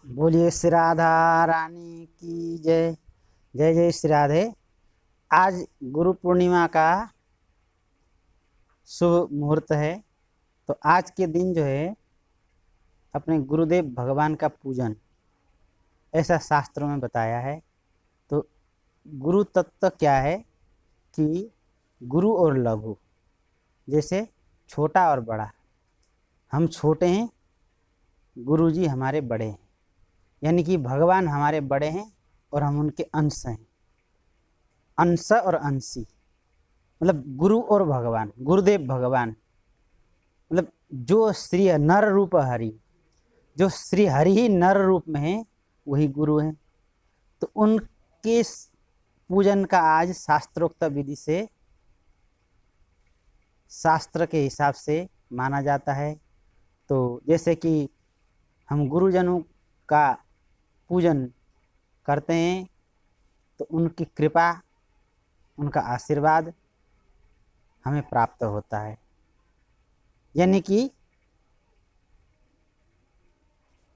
बोलिए श्री राधा रानी की जय। जय जय श्री राधे। आज गुरु पूर्णिमा का शुभ मुहूर्त है। तो आज के दिन जो है अपने गुरुदेव भगवान का पूजन, ऐसा शास्त्रों में बताया है। तो गुरु तत्व क्या है कि गुरु और लघु, जैसे छोटा और बड़ा। हम छोटे हैं, गुरु जी हमारे बड़े हैं, यानी कि भगवान हमारे बड़े हैं और हम उनके अंश हैं। अंश और अंशी मतलब गुरु और भगवान, गुरुदेव भगवान मतलब जो श्री नर रूप हरि, जो श्री हरि ही नर रूप में है वही गुरु हैं। तो उनके पूजन का आज शास्त्रोक्त विधि से, शास्त्र के हिसाब से माना जाता है। तो जैसे कि हम गुरुजनों का पूजन करते हैं तो उनकी कृपा, उनका आशीर्वाद हमें प्राप्त होता है। यानी कि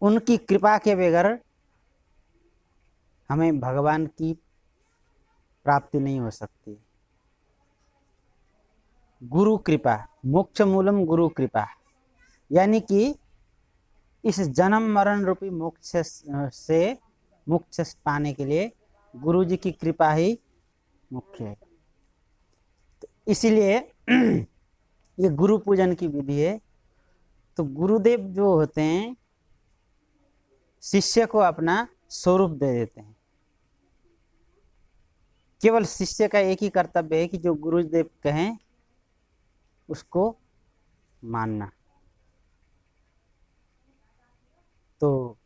उनकी कृपा के बगैर हमें भगवान की प्राप्ति नहीं हो सकती। गुरु कृपा, मोक्ष मूलम गुरु कृपा, यानी कि इस जन्म मरण रूपी मोक्ष से मोक्ष पाने के लिए गुरु जी की कृपा ही मुख्य है। तो इसीलिए ये गुरु पूजन की विधि है। तो गुरुदेव जो होते हैं शिष्य को अपना स्वरूप दे देते हैं। केवल शिष्य का एक ही कर्तव्य है कि जो गुरुदेव कहें उसको मानना। तो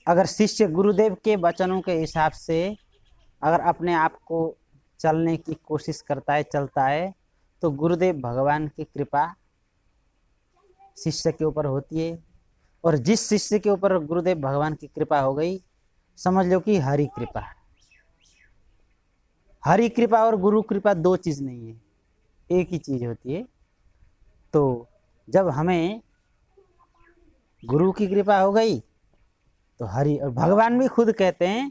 अगर शिष्य गुरुदेव के वचनों के हिसाब से अगर अपने आप को चलने की कोशिश करता है, चलता है, तो गुरुदेव भगवान की कृपा शिष्य के ऊपर होती है। और जिस शिष्य के ऊपर गुरुदेव भगवान की कृपा हो गई, समझ लो कि हरि कृपा। हरि कृपा और गुरु कृपा दो चीज नहीं है, एक ही चीज होती है। तो जब हमें गुरु की कृपा हो गई तो हरि, और भगवान भी खुद कहते हैं,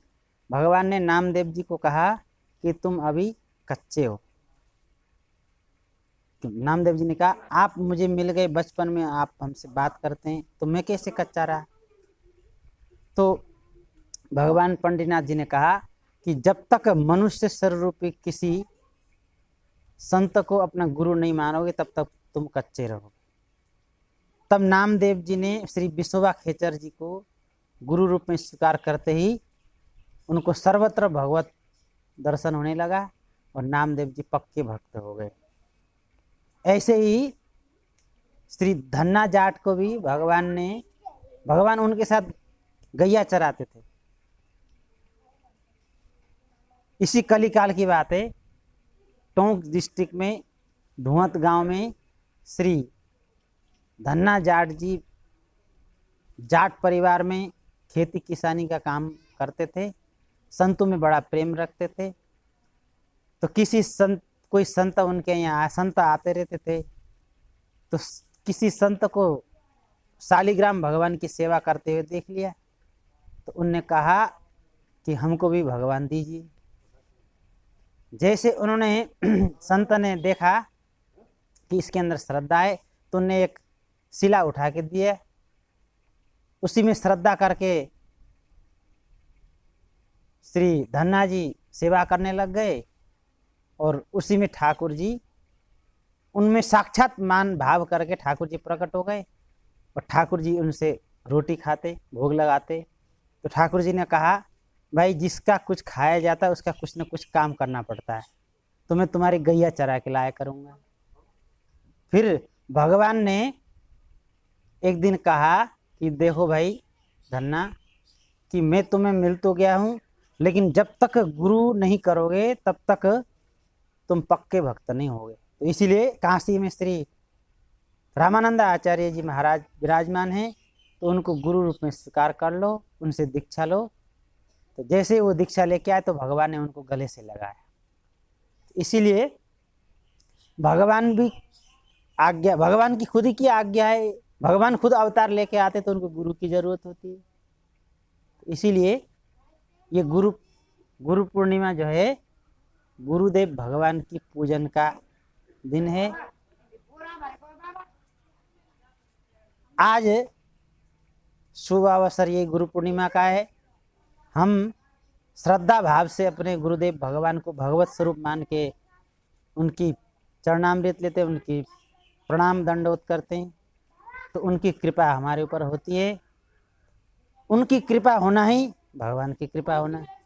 भगवान ने नामदेव जी को कहा कि तुम अभी कच्चे हो। नामदेव जी ने कहा आप मुझे मिल गए बचपन में, आप हमसे बात करते हैं तो मैं कैसे कच्चा रहा। तो भगवान पंडितनाथ जी ने कहा कि जब तक मनुष्य स्वरूपी किसी संत को अपना गुरु नहीं मानोगे तब तक तुम कच्चे रहोगे। तब नामदेव जी ने श्री विश्वभा खेचर जी को गुरु रूप में स्वीकार करते ही उनको सर्वत्र भगवत दर्शन होने लगा और नामदेव जी पक्के भक्त हो गए। ऐसे ही श्री धन्ना जाट को भी भगवान उनके साथ गैया चराते थे। इसी कलिकाल की बात है। टोंक डिस्ट्रिक्ट में धुआत गांव में श्री धन्ना जाट जी जाट परिवार में खेती किसानी का काम करते थे, संतों में बड़ा प्रेम रखते थे। तो कोई संत उनके यहाँ संत आते रहते थे। तो किसी संत को शालिग्राम भगवान की सेवा करते हुए देख लिया, तो उनने कहा कि हमको भी भगवान दीजिए। जैसे उन्होंने संत ने देखा कि इसके अंदर श्रद्धा है तो उन्हें एक शिला उठा के दिया। उसी में श्रद्धा करके श्री धन्ना जी सेवा करने लग गए और उसी में ठाकुर जी, उनमें साक्षात मान भाव करके ठाकुर जी प्रकट हो गए और ठाकुर जी उनसे रोटी खाते, भोग लगाते। तो ठाकुर जी ने कहा भाई जिसका कुछ खाया जाता है उसका कुछ न कुछ काम करना पड़ता है, तो मैं तुम्हारी गैया चरा के लाया करूँगा। फिर भगवान ने एक दिन कहा कि देखो भाई धन्ना, कि मैं तुम्हें मिल तो गया हूँ लेकिन जब तक गुरु नहीं करोगे तब तक तुम पक्के भक्त नहीं होगे। तो इसीलिए काशी में श्री रामानंद आचार्य जी महाराज विराजमान हैं, तो उनको गुरु रूप में स्वीकार कर लो, उनसे दीक्षा लो। तो जैसे वो दीक्षा लेके आए तो भगवान ने उनको गले से लगाया। इसीलिए भगवान की खुद ही की आज्ञा है। भगवान खुद अवतार लेके आते तो उनको गुरु की जरूरत होती है। इसीलिए ये गुरु पूर्णिमा जो है गुरुदेव भगवान की पूजन का दिन है। आज शुभ अवसर ये गुरु पूर्णिमा का है। हम श्रद्धा भाव से अपने गुरुदेव भगवान को भगवत स्वरूप मान के उनकी चरणामृत लेते, उनकी प्रणाम दंडवत करते हैं, तो उनकी कृपा हमारे ऊपर होती है। उनकी कृपा होना ही भगवान की कृपा होना है।